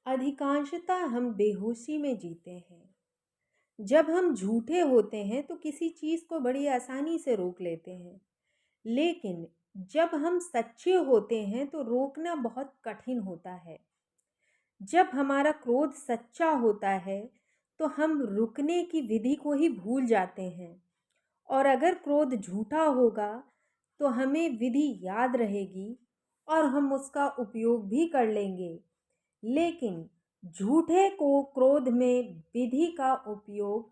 अधिकांशतः हम बेहोशी में जीते हैं। जब हम झूठे होते हैं तो किसी चीज़ को बड़ी आसानी से रोक लेते हैं, लेकिन जब हम सच्चे होते हैं तो रोकना बहुत कठिन होता है। जब हमारा क्रोध सच्चा होता है तो हम रुकने की विधि को ही भूल जाते हैं, और अगर क्रोध झूठा होगा तो हमें विधि याद रहेगी और हम उसका उपयोग भी कर लेंगे। लेकिन झूठे को क्रोध में विधि का उपयोग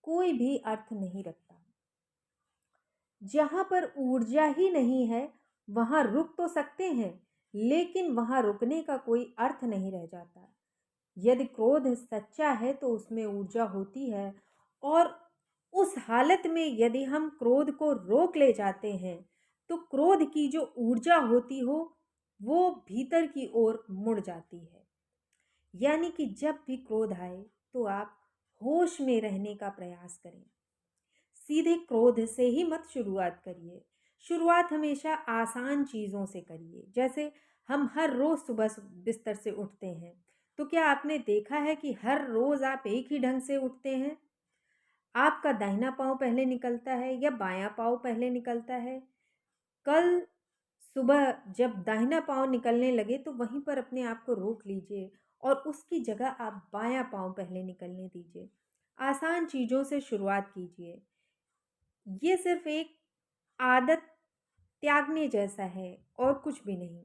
कोई भी अर्थ नहीं रखता। जहाँ पर ऊर्जा ही नहीं है वहाँ रुक तो सकते हैं, लेकिन वहाँ रुकने का कोई अर्थ नहीं रह जाता। यदि क्रोध सच्चा है तो उसमें ऊर्जा होती है, और उस हालत में यदि हम क्रोध को रोक ले जाते हैं तो क्रोध की जो ऊर्जा होती हो वो भीतर की ओर मुड़ जाती है। यानी कि जब भी क्रोध आए तो आप होश में रहने का प्रयास करें। सीधे क्रोध से ही मत शुरुआत करिए। शुरुआत हमेशा आसान चीज़ों से करिए। जैसे हम हर रोज़ सुबह बिस्तर से उठते हैं, तो क्या आपने देखा है कि हर रोज़ आप एक ही ढंग से उठते हैं? आपका दाहिना पाँव पहले निकलता है या बायां पाँव पहले निकलता है? कल सुबह जब दाहिना पाँव निकलने लगे तो वहीं पर अपने आप को रोक लीजिए और उसकी जगह आप बायां पाँव पहले निकलने दीजिए। आसान चीज़ों से शुरुआत कीजिए। ये सिर्फ एक आदत त्यागने जैसा है और कुछ भी नहीं।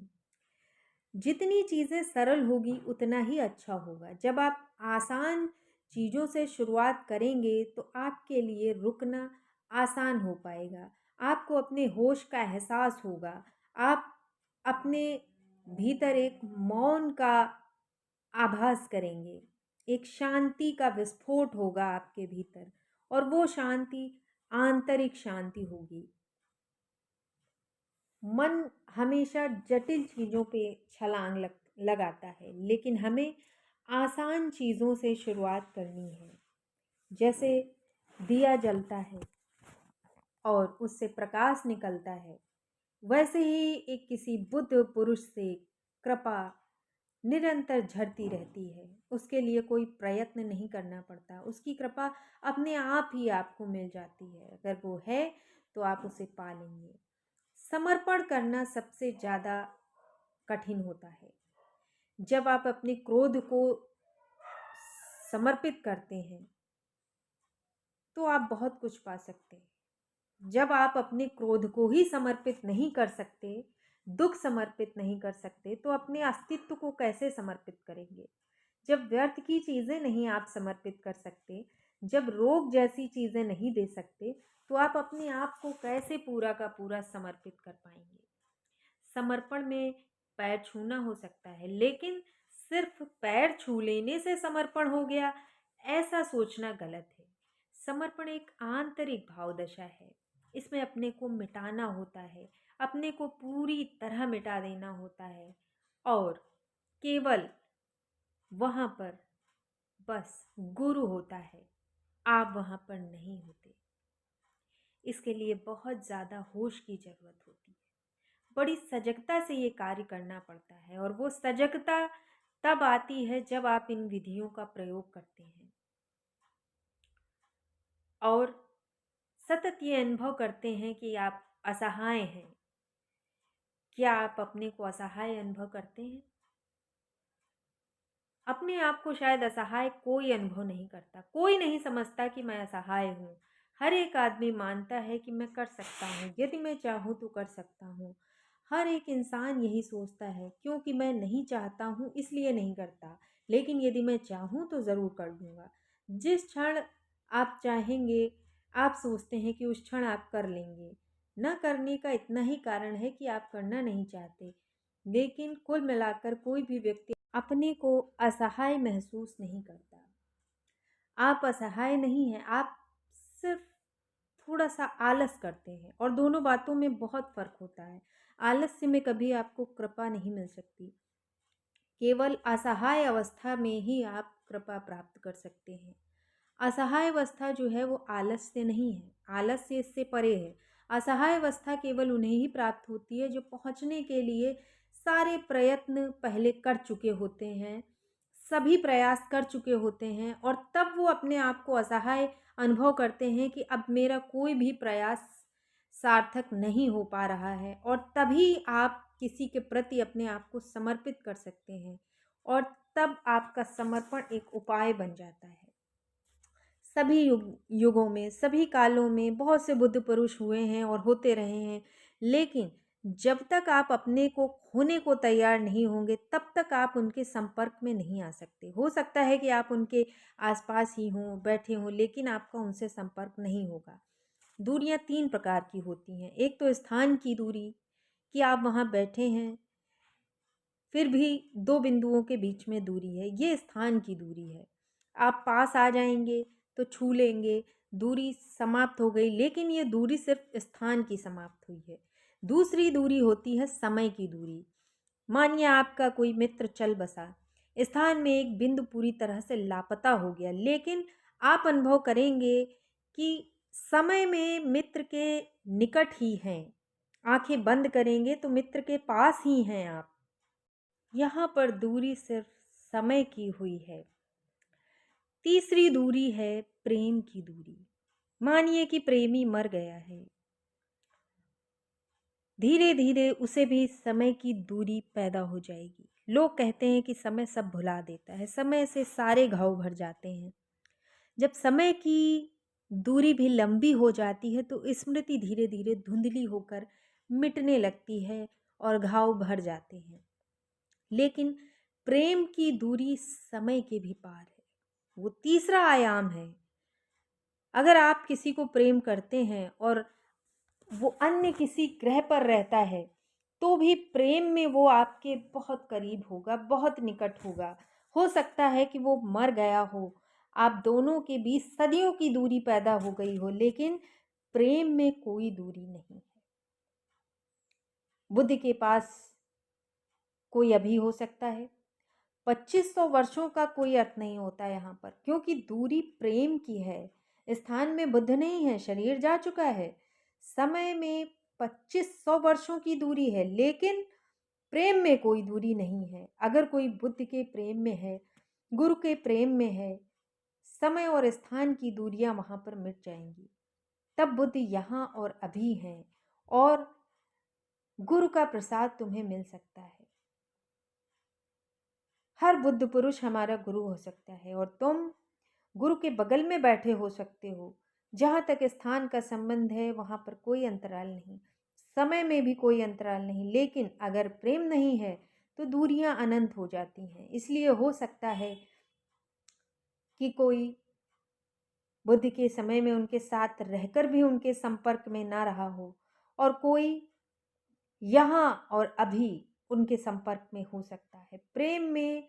जितनी चीज़ें सरल होगी उतना ही अच्छा होगा। जब आप आसान चीज़ों से शुरुआत करेंगे तो आपके लिए रुकना आसान हो पाएगा। आपको अपने होश का एहसास होगा। आप अपने भीतर एक मौन का आभास करेंगे। एक शांति का विस्फोट होगा आपके भीतर, और वो शांति आंतरिक शांति होगी। मन हमेशा जटिल चीज़ों पे छलांग लगाता है, लेकिन हमें आसान चीज़ों से शुरुआत करनी है। जैसे दिया जलता है और उससे प्रकाश निकलता है, वैसे ही एक किसी बुद्ध पुरुष से कृपा निरंतर झरती रहती है। उसके लिए कोई प्रयत्न नहीं करना पड़ता। उसकी कृपा अपने आप ही आपको मिल जाती है। अगर वो है तो आप उसे पा लेंगे। समर्पण करना सबसे ज़्यादा कठिन होता है। जब आप अपने क्रोध को समर्पित करते हैं तो आप बहुत कुछ पा सकते हैं। जब आप अपने क्रोध को ही समर्पित नहीं कर सकते, दुख समर्पित नहीं कर सकते, तो अपने अस्तित्व को कैसे समर्पित करेंगे? जब व्यर्थ की चीज़ें नहीं आप समर्पित कर सकते, जब रोग जैसी चीज़ें नहीं दे सकते, तो आप अपने आप को कैसे पूरा का पूरा समर्पित कर पाएंगे? समर्पण में पैर छूना हो सकता है, लेकिन सिर्फ पैर छू लेने से समर्पण हो गया, ऐसा सोचना गलत है। समर्पण एक आंतरिक भाव दशा है। इसमें अपने को मिटाना होता है, अपने को पूरी तरह मिटा देना होता है, और केवल वहाँ पर बस गुरु होता है, आप वहाँ पर नहीं होते। इसके लिए बहुत ज़्यादा होश की ज़रूरत होती है। बड़ी सजगता से ये कार्य करना पड़ता है, और वो सजगता तब आती है जब आप इन विधियों का प्रयोग करते हैं और सतत ये अनुभव करते हैं कि आप असहाय हैं। क्या आप अपने को असहाय अनुभव करते हैं? अपने आप को शायद असहाय कोई अनुभव नहीं करता। कोई नहीं समझता कि मैं असहाय हूँ। हर एक आदमी मानता है कि मैं कर सकता हूँ, यदि मैं चाहूँ तो कर सकता हूँ। हर एक इंसान यही सोचता है, क्योंकि मैं नहीं चाहता हूँ इसलिए नहीं करता, लेकिन यदि मैं चाहूँ तो ज़रूर कर दूँगा। जिस क्षण आप चाहेंगे, आप सोचते हैं कि उस क्षण आप कर लेंगे। न करने का इतना ही कारण है कि आप करना नहीं चाहते। लेकिन कुल मिलाकर कोई भी व्यक्ति अपने को असहाय महसूस नहीं करता। आप असहाय नहीं हैं, आप सिर्फ थोड़ा सा आलस करते हैं, और दोनों बातों में बहुत फ़र्क होता है। आलस्य में कभी आपको कृपा नहीं मिल सकती। केवल असहाय अवस्था में ही आप कृपा प्राप्त कर सकते हैं। असहाय अवस्था जो है वो आलस्य नहीं है, आलस्य इससे परे है। असहाय अवस्था केवल उन्हें ही प्राप्त होती है जो पहुंचने के लिए सारे प्रयत्न पहले कर चुके होते हैं, सभी प्रयास कर चुके होते हैं और तब वो अपने आप को असहाय अनुभव करते हैं कि अब मेरा कोई भी प्रयास सार्थक नहीं हो पा रहा है, और तभी आप किसी के प्रति अपने आप को समर्पित कर सकते हैं और तब आपका समर्पण एक उपाय बन जाता है। सभी युगों में, सभी कालों में बहुत से बुद्ध पुरुष हुए हैं और होते रहे हैं, लेकिन जब तक आप अपने को खोने को तैयार नहीं होंगे तब तक आप उनके संपर्क में नहीं आ सकते। हो सकता है कि आप उनके आसपास ही हों, बैठे हों, लेकिन आपका उनसे संपर्क नहीं होगा। दूरियां 3 प्रकार की होती हैं। एक तो स्थान की दूरी, कि आप वहाँ बैठे हैं, फिर भी 2 बिंदुओं के बीच में दूरी है, ये स्थान की दूरी है। आप पास आ जाएंगे तो छू लेंगे, दूरी समाप्त हो गई, लेकिन ये दूरी सिर्फ स्थान की समाप्त हुई है। दूसरी दूरी होती है समय की दूरी। मानिए आपका कोई मित्र चल बसा, स्थान में एक बिंदु पूरी तरह से लापता हो गया, लेकिन आप अनुभव करेंगे कि समय में मित्र के निकट ही हैं। आंखें बंद करेंगे तो मित्र के पास ही हैं आप। यहाँ पर दूरी सिर्फ समय की हुई है। तीसरी दूरी है प्रेम की दूरी। मानिए कि प्रेमी मर गया है, धीरे धीरे उसे भी समय की दूरी पैदा हो जाएगी। लोग कहते हैं कि समय सब भुला देता है, समय से सारे घाव भर जाते हैं। जब समय की दूरी भी लंबी हो जाती है तो स्मृति धीरे धीरे धुंधली होकर मिटने लगती है और घाव भर जाते हैं। लेकिन प्रेम की दूरी समय के भी पार है, वो तीसरा आयाम है। अगर आप किसी को प्रेम करते हैं और वो अन्य किसी ग्रह पर रहता है, तो भी प्रेम में वो आपके बहुत करीब होगा, बहुत निकट होगा। हो सकता है कि वो मर गया हो, आप दोनों के बीच सदियों की दूरी पैदा हो गई हो, लेकिन प्रेम में कोई दूरी नहीं है। बुद्ध के पास कोई अभी हो सकता है, 2500 वर्षों का कोई अर्थ नहीं होता यहाँ पर, क्योंकि दूरी प्रेम की है। स्थान में बुद्ध नहीं है, शरीर जा चुका है। समय में 2500 वर्षों की दूरी है, लेकिन प्रेम में कोई दूरी नहीं है। अगर कोई बुद्ध के प्रेम में है, गुरु के प्रेम में है, समय और स्थान की दूरियां वहां पर मिट जाएंगी। तब बुद्ध यहाँ और अभी हैं और गुरु का प्रसाद तुम्हें मिल सकता है। हर बुद्ध पुरुष हमारा गुरु हो सकता है और तुम गुरु के बगल में बैठे हो सकते हो। जहाँ तक स्थान का संबंध है वहाँ पर कोई अंतराल नहीं, समय में भी कोई अंतराल नहीं, लेकिन अगर प्रेम नहीं है तो दूरियां अनंत हो जाती हैं। इसलिए हो सकता है कि कोई बुद्ध के समय में उनके साथ रहकर भी उनके संपर्क में ना रहा हो, और कोई यहाँ और अभी उनके संपर्क में हो सकता है। प्रेम में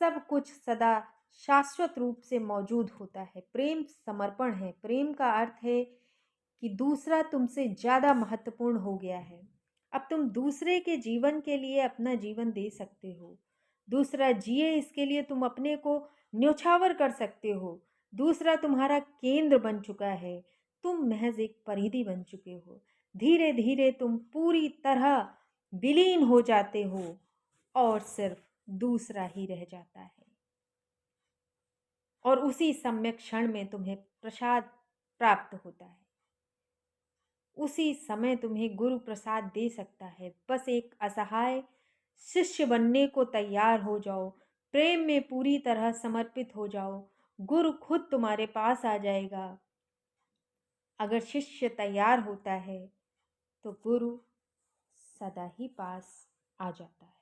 सब कुछ सदा शाश्वत रूप से मौजूद होता है। प्रेम समर्पण है। प्रेम का अर्थ है कि दूसरा तुमसे ज़्यादा महत्वपूर्ण हो गया है। अब तुम दूसरे के जीवन के लिए अपना जीवन दे सकते हो। दूसरा जिए इसके लिए तुम अपने को न्योछावर कर सकते हो। दूसरा तुम्हारा केंद्र बन चुका है, तुम महज एक परिधि बन चुके हो। धीरे धीरे तुम पूरी तरह विलीन हो जाते हो और सिर्फ दूसरा ही रह जाता है, और उसी सम्यक क्षण में तुम्हें प्रसाद प्राप्त होता है। उसी समय तुम्हें गुरु प्रसाद दे सकता है। बस एक असहाय शिष्य बनने को तैयार हो जाओ, प्रेम में पूरी तरह समर्पित हो जाओ, गुरु खुद तुम्हारे पास आ जाएगा। अगर शिष्य तैयार होता है तो गुरु सदा ही पास आ जाता है।